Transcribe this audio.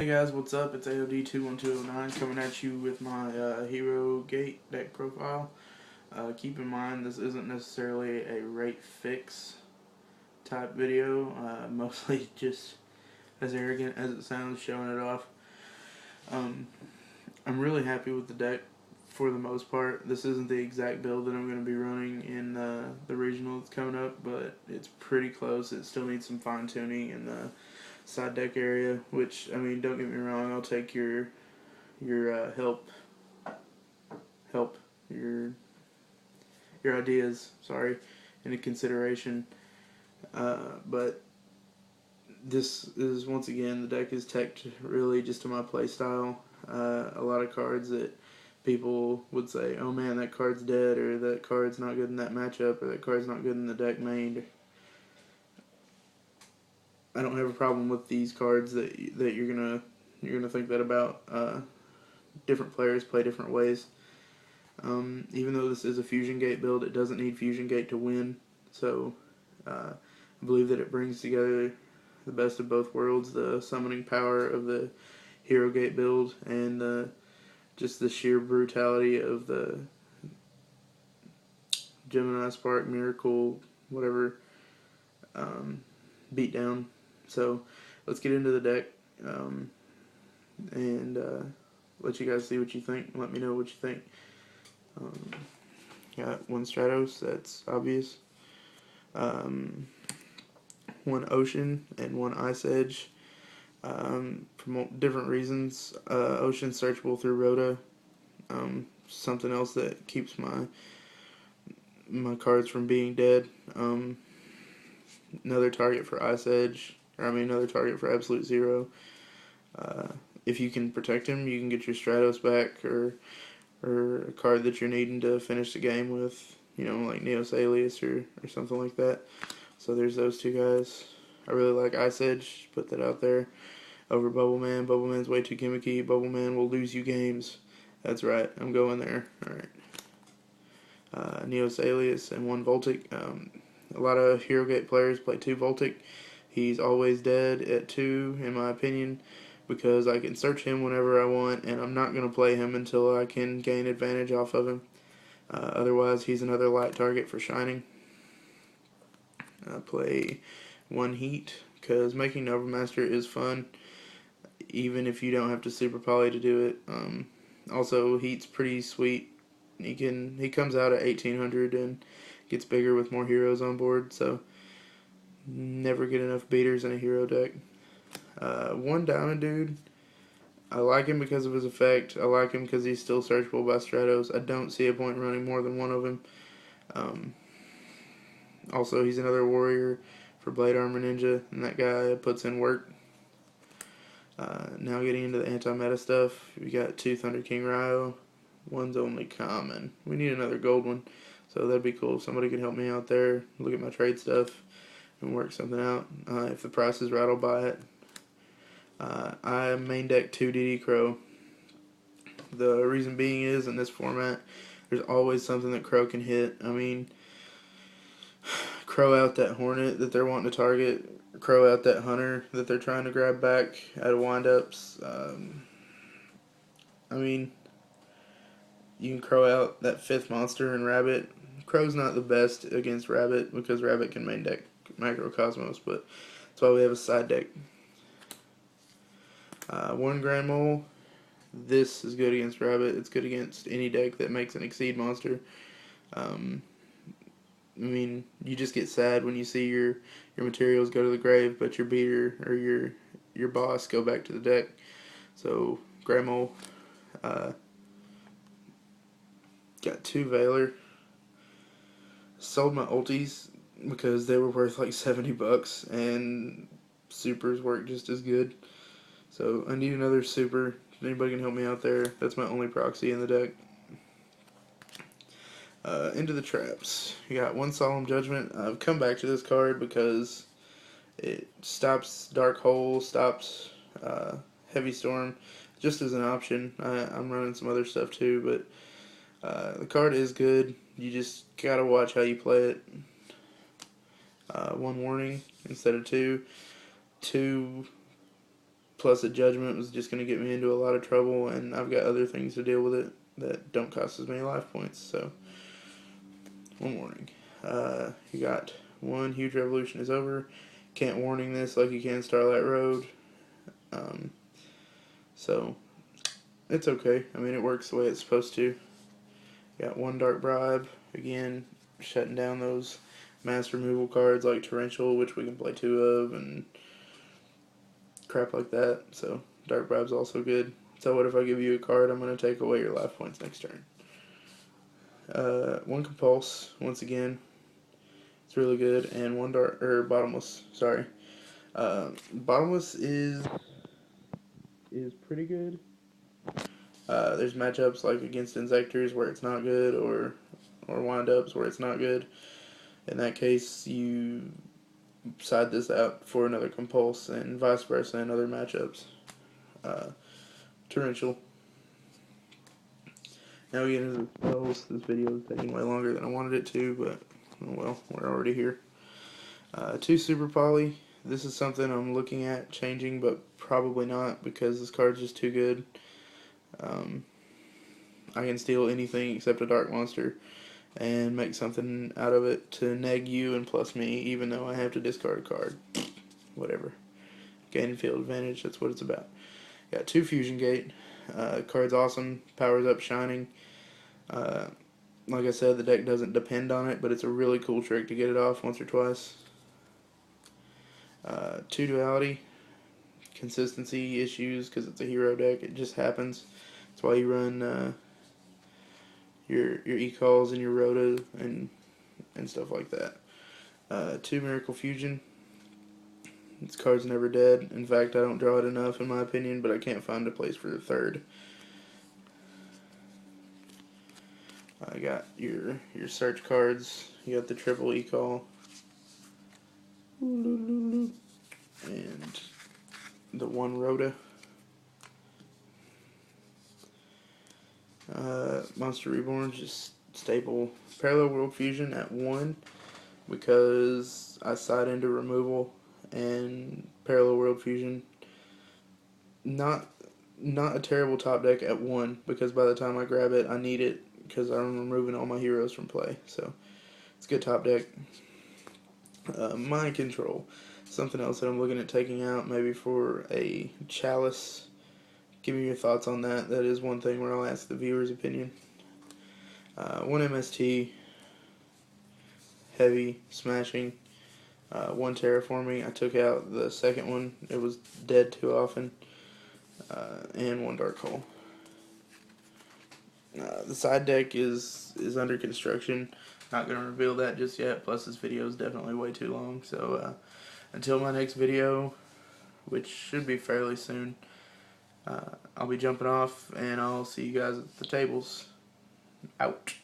Hey guys, what's up? It's AOD21209 coming at you with my Hero Gate deck profile. Keep in mind this isn't necessarily a rate fix type video, mostly just as arrogant as it sounds, showing it off. I'm really happy with the deck for the most part. This isn't the exact build that I'm going to be running in the regional that's coming up, but it's pretty close. It still needs some fine tuning in the side deck area, which, I mean, don't get me wrong, I'll take your help your ideas, sorry, into consideration. But this is, once again, the deck is teched really just to my play style. A lot of cards that people would say, oh man, that card's dead, or that card's not good in that matchup, or that card's not good in the deck main. I don't have a problem with these cards that you're gonna think that about. Different players play different ways. Even though this is a Fusion Gate build, it doesn't need Fusion Gate to win. So I believe that it brings together the best of both worlds: the summoning power of the Hero Gate build and just the sheer brutality of the Gemini Spark, Miracle, whatever beatdown. So let's get into the deck and let you guys see what you think. Let me know what you think. Got one Stratos, that's obvious. One Ocean and one Ice Edge. For different reasons. Ocean searchable through Rhoda. Something else that keeps my cards from being dead. Another target for Ice Edge. Another target for Absolute Zero. If you can protect him, you can get your Stratos back, or a card that you're needing to finish the game with, like Neos Alias or something like that. So there's those two guys. I really like Ice Edge, put that out there, over Bubble Man. Bubble Man's way too gimmicky. Bubble Man will lose you games. That's right, I'm going there. Alright. Neos Alias and one Voltic. A lot of Hero Gate players play 2 Voltic. He's always dead at 2, in my opinion, because I can search him whenever I want, and I'm not going to play him until I can gain advantage off of him. Otherwise, he's another light target for Shining. I play 1 Heat, because making Nova Master is fun, even if you don't have to Super Poly to do it. Also, Heat's pretty sweet. He comes out at 1800 and gets bigger with more heroes on board, so never get enough beaters in a hero deck. 1 Diamond Dude, I like him because of his effect. I like him because he's still searchable by Stratos. I don't see a point in running more than 1 of him. Also, he's another warrior for Blade Armor Ninja, and that guy puts in work. Now getting into the anti-meta stuff, we got 2 Thunder King Ryo. 1's only common. We need another gold one, so that'd be cool if somebody could help me out there, look at my trade stuff, and work something out. If the price is right, I'll buy it. I main deck 2 DD Crow. The reason being is, in this format, there's always something that Crow can hit. I mean, Crow out that Hornet that they're wanting to target, Crow out that Hunter that they're trying to grab back out of windups. I mean, you can Crow out that 5th monster and Rabbit. Crow's not the best against Rabbit because Rabbit can main deck Macrocosmos, but that's why we have a side deck. 1 Grand Mole. This is good against Rabbit. It's good against any deck that makes an Exceed monster. I mean, you just get sad when you see your materials go to the grave, but your beater or your boss go back to the deck. So Grand Mole. Got 2 Valor. Sold my ultis because they were worth like $70, and supers work just as good. So I need another super. If anybody can help me out there, that's my only proxy in the deck. Into the traps. You got 1 Solemn Judgment. I've come back to this card because it stops Dark Hole, stops Heavy Storm, just as an option. I'm running some other stuff too, but the card is good. You just gotta watch how you play it. 1 Warning instead of 2. 2 plus a judgment was just going to get me into a lot of trouble, and I've got other things to deal with it that don't cost as many life points. So, one warning. You got one, huge revolution is over. Can't warning this like you can Starlight Road. So, it's okay. I mean, it works the way it's supposed to. Got one Dark Bribe. Again, shutting down those mass removal cards like Torrential, which we can play 2 of, and crap like that. So, Dark Bribe's also good. So what if I give you a card, I'm going to take away your life points next turn. One Compulse, once again. It's really good. And one Bottomless, sorry. Bottomless is pretty good. There's matchups like against Insectors where it's not good, or wind-ups where it's not good. In that case, you side this out for another Compulse, and vice versa in other matchups. Torrential. Now we get into the spells. This video is taking way longer than I wanted it to, but oh well, we're already here. 2 Super Poly. This is something I'm looking at changing, but probably not because this card's just too good. I can steal anything except a Dark Monster and make something out of it to neg you and plus me, even though I have to discard a card. Whatever. Gaining field advantage, that's what it's about. Got 2 Fusion Gate. Card's awesome. Powers up Shining. Like I said, the deck doesn't depend on it, but it's a really cool trick to get it off once or twice. 2 Duality. Consistency issues because it's a hero deck. It just happens. That's why you run your E-Calls and your Rhoda and stuff like that. 2 Miracle Fusion. This card's never dead. In fact, I don't draw it enough in my opinion, but I can't find a place for the 3rd. I got your search cards. You got the triple E-Call. And the 1 Rhoda. Monster Reborn, just staple. Parallel World Fusion at 1 because I side into removal, and Parallel World Fusion, not a terrible top deck at 1 because by the time I grab it, I need it because I'm removing all my heroes from play. So it's a good top deck. Mind Control, something else that I'm looking at taking out, maybe for a Chalice. Give me your thoughts on that. That is one thing where I'll ask the viewer's opinion. 1 MST, heavy, smashing. 1 Terraforming. I took out the second one. It was dead too often. And 1 Dark Hole. The side deck is under construction. Not going to reveal that just yet. Plus, this video is definitely way too long. So, until my next video, which should be fairly soon, I'll be jumping off, and I'll see you guys at the tables. Out.